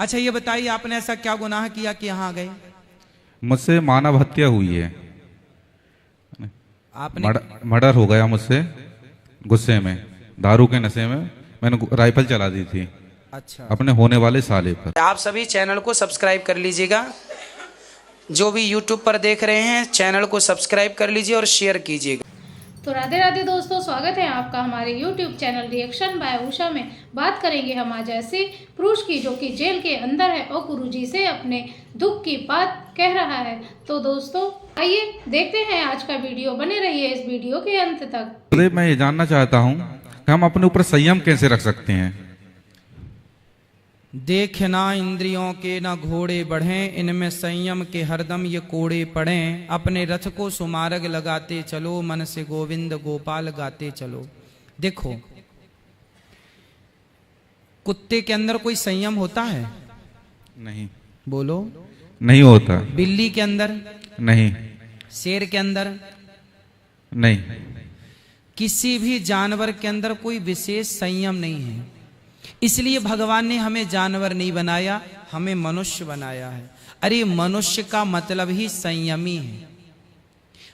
अच्छा ये बताइए, आपने ऐसा क्या गुनाह किया कि यहाँ आ गए? मुझसे मानव हत्या हुई है। आपने मर्डर हो गया मुझसे गुस्से में, दारू के नशे में मैंने राइफल चला दी थी अच्छा अपने होने वाले साले पर। आप सभी चैनल को सब्सक्राइब कर लीजिएगा, जो भी यूट्यूब पर देख रहे हैं चैनल को सब्सक्राइब कर लीजिए और शेयर कीजिएगा। तो राधे राधे दोस्तों, स्वागत है आपका हमारे YouTube channel reaction by Usha में। बात करेंगे हम आज ऐसे पुरुष की जो कि जेल के अंदर है और गुरुजी से अपने दुख की बात कह रहा है। तो दोस्तों आइए देखते हैं आज का वीडियो, बने रहिए इस वीडियो के अंत तक। मैं ये जानना चाहता हूँ कि हम अपने ऊपर संयम कैसे रख सकते हैं। देखना इंद्रियों के न घोड़े बढ़ें, इनमें संयम के हरदम ये कोड़े पड़ें। अपने रथ को सुमार्ग लगाते चलो, मन से गोविंद गोपाल गाते चलो। देखो, कुत्ते के अंदर कोई संयम होता है? नहीं। बोलो। नहीं होता। बिल्ली के अंदर? नहीं। शेर के अंदर? नहीं। किसी भी जानवर के अंदर कोई विशेष संयम नहीं है। इसलिए भगवान ने हमें जानवर नहीं बनाया, हमें मनुष्य बनाया है। अरे मनुष्य का मतलब ही संयमी है।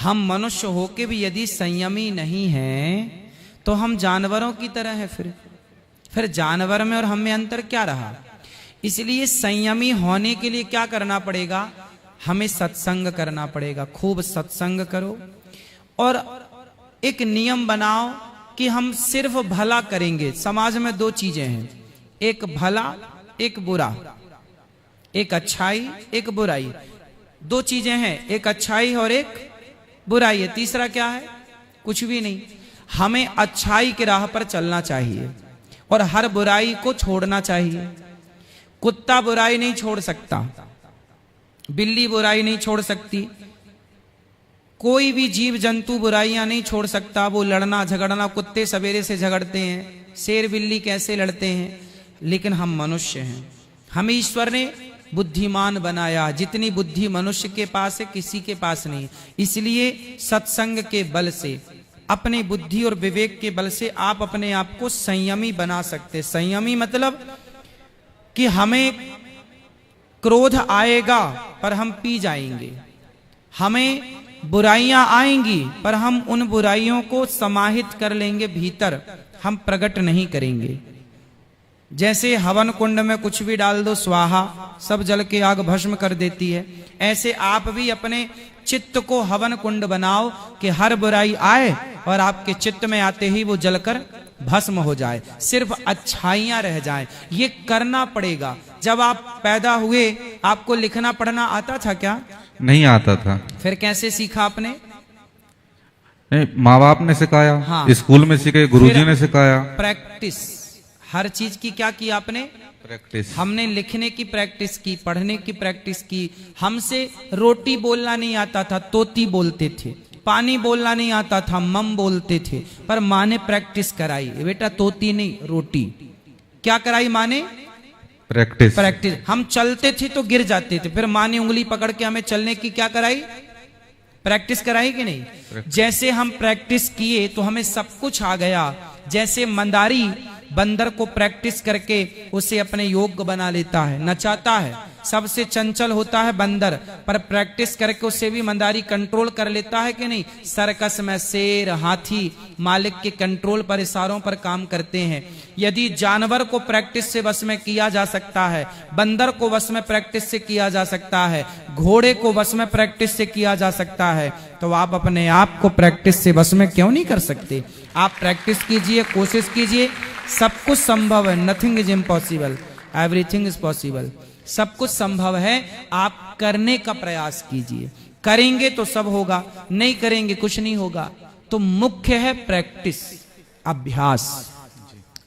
हम मनुष्य होके भी यदि संयमी नहीं हैं तो हम जानवरों की तरह है। फिर जानवर में और हम में अंतर क्या रहा? इसलिए संयमी होने के लिए क्या करना पड़ेगा? हमें सत्संग करना पड़ेगा। खूब सत्संग करो और एक नियम बनाओ कि हम सिर्फ भला करेंगे। समाज में दो चीजें हैं, एक भला एक बुरा, एक अच्छाई एक बुराई। दो चीजें हैं, एक अच्छाई और एक बुराई है। तीसरा क्या है? कुछ भी नहीं। हमें अच्छाई की राह पर चलना चाहिए और हर बुराई को छोड़ना चाहिए। कुत्ता बुराई नहीं छोड़ सकता, बिल्ली बुराई नहीं छोड़ सकती, कोई भी जीव जंतु बुराइयां नहीं छोड़ सकता। वो लड़ना झगड़ना, कुत्ते सवेरे से झगड़ते हैं, शेर बिल्ली कैसे लड़ते हैं, लेकिन हम मनुष्य हैं। हमें ईश्वर ने बुद्धिमान बनाया। जितनी बुद्धि मनुष्य के पास है किसी के पास नहीं। इसलिए सत्संग के बल से, अपने बुद्धि और विवेक के बल से आप अपने आप को संयमी बना सकते। संयमी मतलब कि हमें क्रोध आएगा पर हम पी जाएंगे, हमें बुराइयां आएंगी पर हम उन बुराइयों को समाहित कर लेंगे भीतर, हम प्रकट नहीं करेंगे। जैसे हवन कुंड में कुछ भी डाल दो स्वाहा, सब जल के आग भस्म कर देती है, ऐसे आप भी अपने चित्त को हवन कुंड बनाओ कि हर बुराई आए और आपके चित्त में आते ही वो जलकर भस्म हो जाए, सिर्फ अच्छाइयां रह जाएं। ये करना पड़ेगा। जब आप पैदा हुए आपको लिखना पढ़ना आता था क्या? नहीं आता था। फिर कैसे सीखा आपने? नहीं, माँ बाप ने सिखाया। हाँ। स्कूल में सीखे, गुरुजी ने सिखाया। प्रैक्टिस, हर चीज की क्या की आपने? प्रैक्टिस। हमने लिखने की प्रैक्टिस की, पढ़ने की प्रैक्टिस की। हमसे रोटी बोलना नहीं आता था, तोती बोलते थे। पानी बोलना नहीं आता था, मम बोलते थे। पर माँ ने प्रैक्टिस कराई, बेटा तोती नहीं रोटी। क्या कराई माँ ने? प्रैक्टिस। प्रैक्टिस। हम चलते थे तो गिर जाते थे, फिर माँ ने उंगली पकड़ के हमें चलने की क्या कराई? प्रैक्टिस कराई कि नहीं? जैसे हम प्रैक्टिस किए तो हमें सब कुछ आ गया। जैसे मंदारी बंदर को प्रैक्टिस करके उसे अपने योग्य बना लेता है, नचाता है। सबसे चंचल होता है बंदर, पर प्रैक्टिस करके उसे भी मंदारी कंट्रोल कर लेता है कि नहीं? सर्कस में शेर हाथी मालिक के कंट्रोल पर, इशारों पर काम करते हैं। यदि जानवर को प्रैक्टिस से वश में किया जा सकता है, बंदर को वश में प्रैक्टिस से किया जा सकता है, घोड़े को वश में प्रैक्टिस से किया जा सकता है, तो आप अपने आप को प्रैक्टिस से वश में क्यों नहीं कर सकते? आप प्रैक्टिस कीजिए, कोशिश कीजिए, सब कुछ संभव है। Nothing is impossible, everything is possible. सब कुछ संभव है। आप करने का प्रयास कीजिए, करेंगे तो सब होगा, नहीं करेंगे कुछ नहीं होगा। तो मुख्य है प्रैक्टिस, अभ्यास।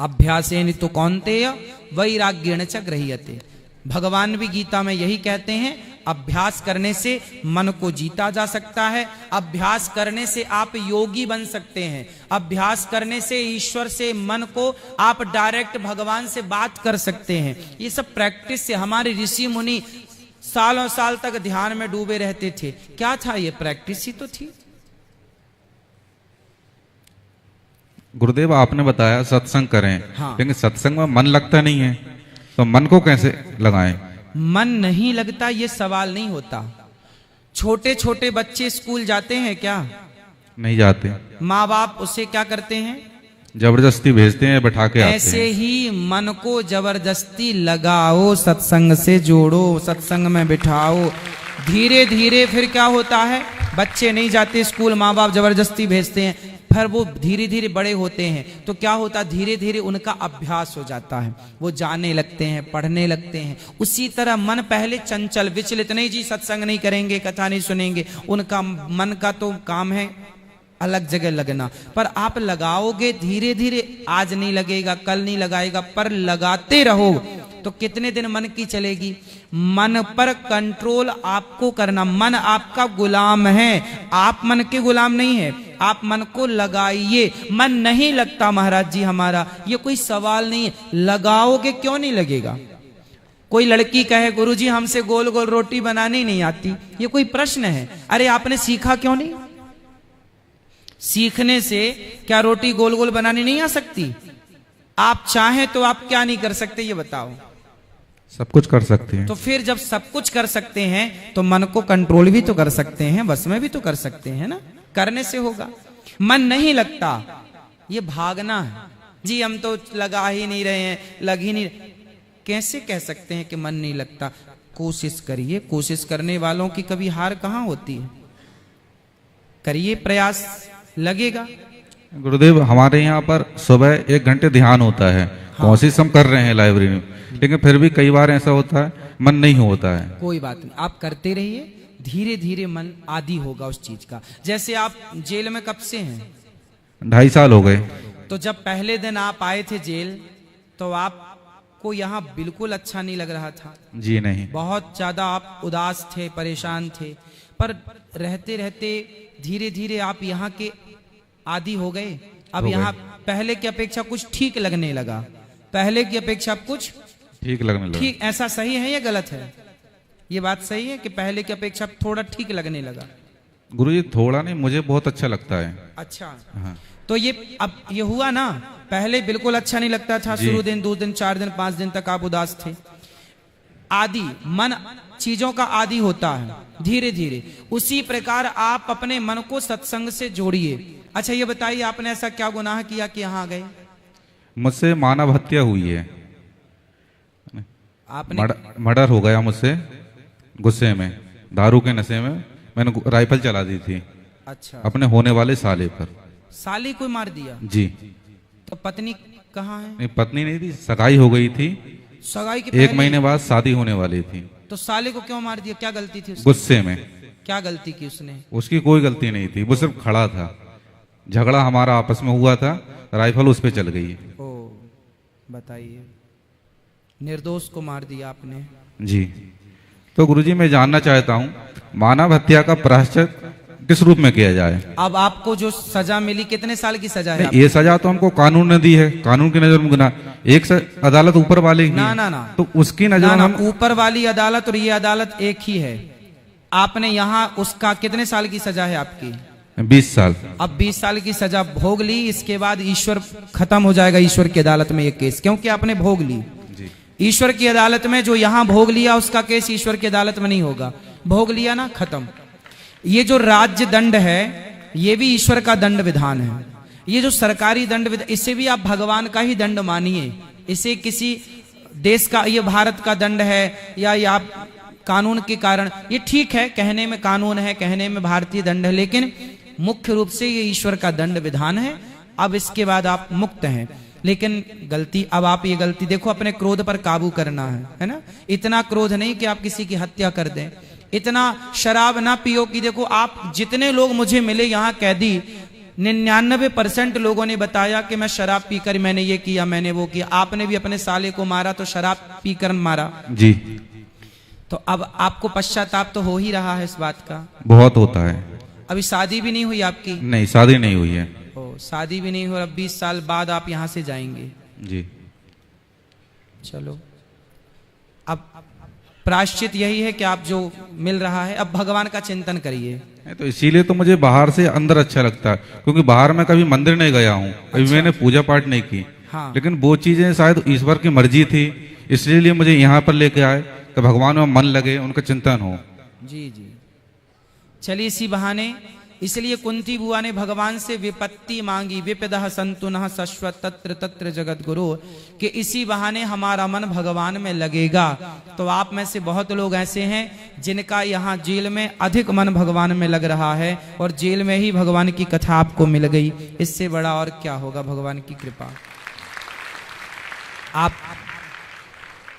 अभ्यासेन तो कौन्तेय वैराग्येण च गृह्यते। भगवान भी गीता में यही कहते हैं, अभ्यास करने से मन को जीता जा सकता है। अभ्यास करने से आप योगी बन सकते हैं। अभ्यास करने से ईश्वर से मन को आप डायरेक्ट भगवान से बात कर सकते हैं। ये सब प्रैक्टिस से। हमारे ऋषि मुनि सालों साल तक ध्यान में डूबे रहते थे। क्या था? ये प्रैक्टिस ही तो थी। गुरुदेव आपने बताया सत्संग करें, हाँ। लेकिन सत्संग में मन लगता नहीं है। तो मन को कैसे लगाएं? मन नहीं लगता ये सवाल नहीं होता। छोटे छोटे बच्चे स्कूल जाते हैं क्या? नहीं जाते। माँ बाप उसे क्या करते हैं? जबरदस्ती भेजते हैं, बैठा के आते ऐसे हैं। ही मन को जबरदस्ती लगाओ, सत्संग से जोड़ो, सत्संग में बिठाओ। धीरे धीरे फिर क्या होता है, बच्चे नहीं जाते स्कूल, माँ बाप जबरदस्ती भेजते हैं, फिर वो धीरे धीरे बड़े होते हैं तो क्या होता है, धीरे धीरे उनका अभ्यास हो जाता है, वो जाने लगते हैं, पढ़ने लगते हैं। उसी तरह मन पहले चंचल विचलित, नहीं जी सत्संग नहीं करेंगे, कथा नहीं सुनेंगे, उनका मन का तो काम है अलग जगह लगना, पर आप लगाओगे धीरे धीरे, आज नहीं लगेगा, कल नहीं लगाएगा, पर लगाते रहो तो कितने दिन मन की चलेगी। मन पर कंट्रोल आपको करना, मन आपका गुलाम है, आप मन के गुलाम नहीं है। आप मन को लगाइए। मन नहीं लगता महाराज जी हमारा, ये कोई सवाल नहीं है, लगाओगे क्यों नहीं लगेगा। कोई लड़की कहे गुरुजी हमसे गोल गोल रोटी बनानी नहीं आती, ये कोई प्रश्न है? अरे आपने सीखा क्यों नहीं? सीखने से क्या रोटी गोल गोल बनानी नहीं आ सकती? आप चाहें तो आप क्या नहीं कर सकते ये बताओ? सब कुछ कर सकते हैं। तो फिर जब सब कुछ कर सकते हैं तो मन को कंट्रोल भी तो कर सकते हैं, बस में भी तो कर सकते हैं ना, करने से होगा। मन नहीं लगता, ये भागना है जी, हम तो लगा ही नहीं रहे हैं, लग ही नहीं। कैसे कह सकते हैं कि मन नहीं लगता? कोशिश करिए, कोशिश करने वालों की कभी हार कहां होती है। करिए प्रयास, लगेगा। गुरुदेव हमारे यहाँ पर सुबह 1 घंटे ध्यान होता है, कोशिश हम कर रहे हैं लाइब्रेरी में, लेकिन फिर भी कई बार ऐसा होता है मन नहीं होता है। कोई बात नहीं, आप करते रहिए, धीरे धीरे मन आदी होगा उस चीज का। जैसे आप जेल में कब से हैं? 2.5 साल हो गए। तो जब पहले दिन आप आए थे जेल तो आपको यहाँ बिल्कुल अच्छा नहीं लग रहा था? जी नहीं। बहुत ज्यादा आप उदास थे, परेशान थे, पर रहते रहते धीरे धीरे आप यहाँ के आदी हो गए। अब यहाँ पहले की अपेक्षा कुछ ठीक लगने लगा, पहले की अपेक्षा कुछ ठीक लगने लगा। ठीक, ऐसा सही है या गलत है? ये बात सही है कि पहले की अपेक्षा थोड़ा ठीक लगने लगा? गुरुजी थोड़ा नहीं, मुझे बहुत अच्छा लगता है। अच्छा हाँ। तो ये अब ये हुआ ना, पहले बिल्कुल अच्छा नहीं लगता था, शुरू दिन 2 दिन 4 दिन 5 दिन तक आप उदास थे। आदि मन चीजों का आदि होता है धीरे धीरे, उसी प्रकार आप अपने मन को सत्संग से जोड़िए। अच्छा ये बताइए आपने ऐसा क्या गुनाह किया कि यहाँ आ गए? मुझसे मानव हत्या हुई है, आपने मर्डर हो गया मुझसे, गुस्से में, दारू के नशे में मैंने राइफल चला दी थी। अच्छा, अपने होने वाले साले पर। साली को मार दिया? जी। तो पत्नी कहाँ है? नहीं, पत्नी नहीं थी, सगाई हो गई थी, सगाई के 1 महीने बाद शादी होने वाली थी। तो साले को क्यों मार दिया? क्या गलती थी उसकी? गुस्से में। क्या गलती की उसने? उसकी कोई गलती नहीं थी, वो सिर्फ खड़ा था, झगड़ा हमारा आपस में हुआ था, राइफल उस पे चल गई। ओ बताइए, निर्दोष को मार दिया आपने? जी। तो गुरुजी मैं जानना चाहता हूँ मानव हत्या का प्रायश्चित किस रूप में किया जाए? अब आपको जो सजा मिली, कितने साल की सजा है? ये सजा तो हमको कानून ने दी है, कानून की नजर में गुनाह, एक अदालत ऊपर वाले की ना है, ना ना, तो उसकी नजर में हम ऊपर वाली अदालत और ये अदालत एक ही है। आपने यहाँ उसका कितने साल की सजा है आपकी? 20 साल। अब 20 साल की सजा भोग ली, इसके बाद ईश्वर खत्म हो जाएगा ईश्वर की अदालत में ये केस, क्योंकि आपने भोग ली। ईश्वर की अदालत में जो यहाँ भोग लिया उसका केस ईश्वर की अदालत में नहीं होगा, भोग लिया ना, खत्म। ये जो राज्य दंड है ये भी ईश्वर का दंड विधान है। ये जो सरकारी दंड विधान, इसे भी आप भगवान का ही दंड मानिए, इसे किसी देश का, ये भारत का दंड है या ये आप कानून के कारण, ये ठीक है, कहने में कानून है, कहने में भारतीय दंड है, लेकिन मुख्य रूप से ये ईश्वर का दंड विधान है। अब इसके बाद आप मुक्त हैं, लेकिन गलती, अब आप ये गलती देखो, अपने क्रोध पर काबू करना है ना। इतना क्रोध नहीं कि आप किसी की हत्या कर दें, इतना शराब ना पियो कि देखो आप, जितने लोग मुझे मिले यहाँ कैदी, 99% लोगों ने बताया कि मैं शराब पीकर मैंने ये किया, मैंने वो किया। आपने भी अपने साले को मारा तो शराब पीकर मारा जी। तो अब आपको पश्चाताप तो हो ही रहा है इस बात का? बहुत होता है। अभी शादी भी नहीं हुई आपकी? नहीं, शादी नहीं हुई है। शादी भी नहीं हुई, अब 20 साल बाद आप यहाँ से जाएंगे। जी। चलो, अब प्रायश्चित यही है कि आप जो मिल रहा है, अब भगवान का चिंतन करिए। तो इसीलिए तो मुझे बाहर से अंदर अच्छा लगता है, क्योंकि बाहर मैं कभी मंदिर नहीं गया हूँ, कभी मैंने पूजा पाठ नहीं की। हाँ। लेकिन वो चीजें शायद ईश्वर की मर्जी थी, इसलिए मुझे यहाँ पर लेके आए कि भगवान में मन लगे, उनका चिंतन हो। जी जी, चलिए इसी बहाने, इसलिए कुंती बुआ ने भगवान से विपत्ति मांगी, विपदः संतुनः शश्वत तत्र तत्र जगत गुरु, कि इसी बहाने हमारा मन भगवान में लगेगा। तो आप में से बहुत लोग ऐसे हैं जिनका यहाँ जेल में अधिक मन भगवान में लग रहा है और जेल में ही भगवान की कथा आपको मिल गई। इससे बड़ा और क्या होगा भगवान की कृपा। आप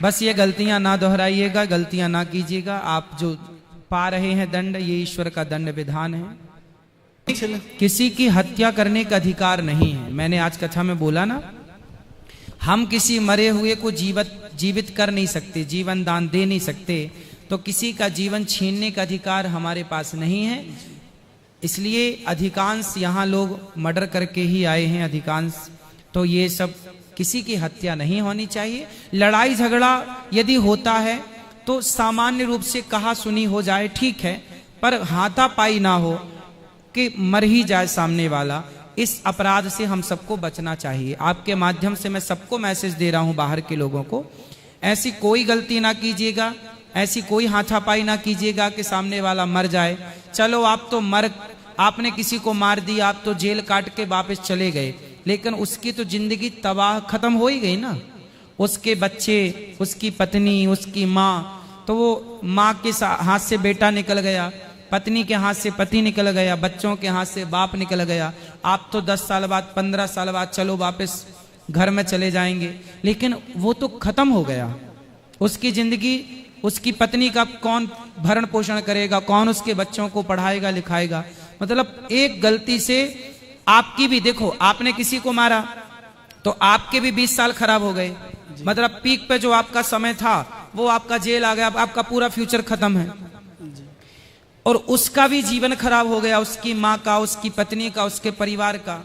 बस ये गलतियां ना दोहराइएगा, गलतियां ना कीजिएगा। आप जो पा रहे हैं दंड, ये ईश्वर का दंड विधान है। किसी की हत्या करने का अधिकार नहीं है। मैंने आज कथा में बोला ना, हम किसी मरे हुए को जीवित कर नहीं सकते, जीवन दान दे नहीं सकते, तो किसी का जीवन छीनने का अधिकार हमारे पास नहीं है। इसलिए अधिकांश यहाँ लोग मर्डर करके ही आए हैं, अधिकांश। तो ये सब, किसी की हत्या नहीं होनी चाहिए। लड़ाई झगड़ा यदि होता है तो सामान्य रूप से कहा सुनी हो जाए, ठीक है, पर हाथापाई ना हो कि मर ही जाए सामने वाला। इस अपराध से हम सबको बचना चाहिए। आपके माध्यम से मैं सबको मैसेज दे रहा हूं, बाहर के लोगों को, ऐसी कोई गलती ना कीजिएगा, ऐसी कोई हाथापाई ना कीजिएगा कि सामने वाला मर जाए। चलो आप तो आपने किसी को मार दिया, आप तो जेल काट के वापस चले गए, लेकिन उसकी तो जिंदगी तबाह खत्म हो ही गई ना। उसके बच्चे, उसकी पत्नी, उसकी माँ, तो वो माँ के हाथ से बेटा निकल गया, पत्नी के हाथ से पति निकल गया, बच्चों के हाथ से बाप निकल गया। आप तो 10 साल बाद, 15 साल बाद चलो वापस घर में चले जाएंगे, लेकिन वो तो खत्म हो गया। उसकी जिंदगी, उसकी पत्नी का कौन भरण पोषण करेगा, कौन उसके बच्चों को पढ़ाएगा लिखाएगा। मतलब एक गलती से आपकी भी, देखो आपने किसी को मारा तो आपके भी 20 साल खराब हो गए। मतलब पीक पे जो आपका समय था वो आपका जेल आ गया, आपका पूरा फ्यूचर खत्म है। और उसका भी जीवन खराब हो गया, उसकी माँ का, उसकी पत्नी का, उसके परिवार का।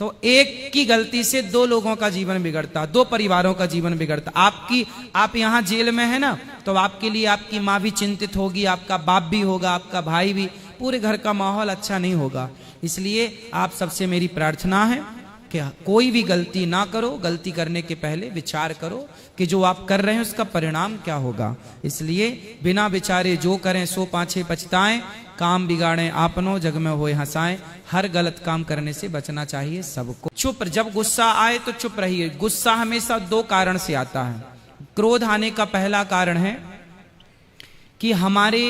तो एक की गलती से 2 लोगों का जीवन बिगड़ता, 2 परिवारों का जीवन बिगड़ता। आप यहाँ जेल में है ना, तो आपके लिए आपकी माँ भी चिंतित होगी, आपका बाप भी होगा, आपका भाई भी, पूरे घर का माहौल अच्छा नहीं होगा। इसलिए आप सबसे मेरी प्रार्थना है कि कोई भी गलती ना करो, गलती करने के पहले विचार करो कि जो आप कर रहे हैं उसका परिणाम क्या होगा। इसलिए बिना विचारे जो करें सो पाछे पछताएं, काम बिगाड़ें आपनो, जग में होए हंसाएं। हर गलत काम करने से बचना चाहिए सबको। चुप, जब गुस्सा आए तो चुप रहिए। गुस्सा हमेशा 2 कारण से आता है। क्रोध आने का पहला कारण है कि हमारे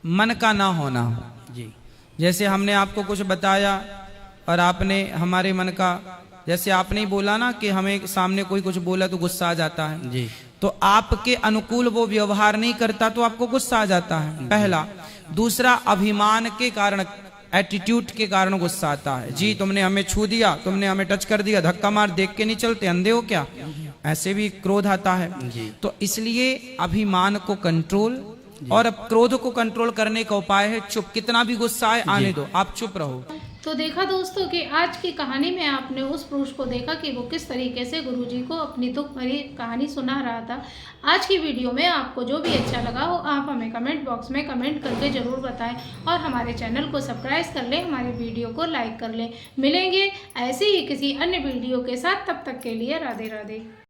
मन का ना होना हो। जी, जैसे हमने आपको कुछ बताया और आपने हमारे मन का, जैसे आपने ही बोला ना कि हमें सामने कोई कुछ बोला तो गुस्सा आ जाता है जी, तो आपके अनुकूल वो व्यवहार नहीं करता तो आपको गुस्सा आ जाता है, पहला। दूसरा, अभिमान के कारण, एटीट्यूड के कारण गुस्सा आता है। जी, तुमने हमें छू दिया, तुमने हमें टच कर दिया, धक्का मार, देख के नहीं चलते, अंधे हो क्या, ऐसे भी क्रोध आता है। तो इसलिए अभिमान को कंट्रोल, और अब क्रोध को कंट्रोल करने का उपाय है चुप। कितना भी गुस्सा आए आने दो, आप चुप रहो। तो देखा दोस्तों कि आज की कहानी में आपने उस पुरुष को देखा कि वो किस तरीके से गुरुजी को अपनी दुख भरी कहानी सुना रहा था। आज की वीडियो में आपको जो भी अच्छा लगा हो आप हमें कमेंट बॉक्स में कमेंट करके ज़रूर बताएं और हमारे चैनल को सब्सक्राइब कर लें, हमारे वीडियो को लाइक कर लें। मिलेंगे ऐसे ही किसी अन्य वीडियो के साथ, तब तक के लिए राधे राधे।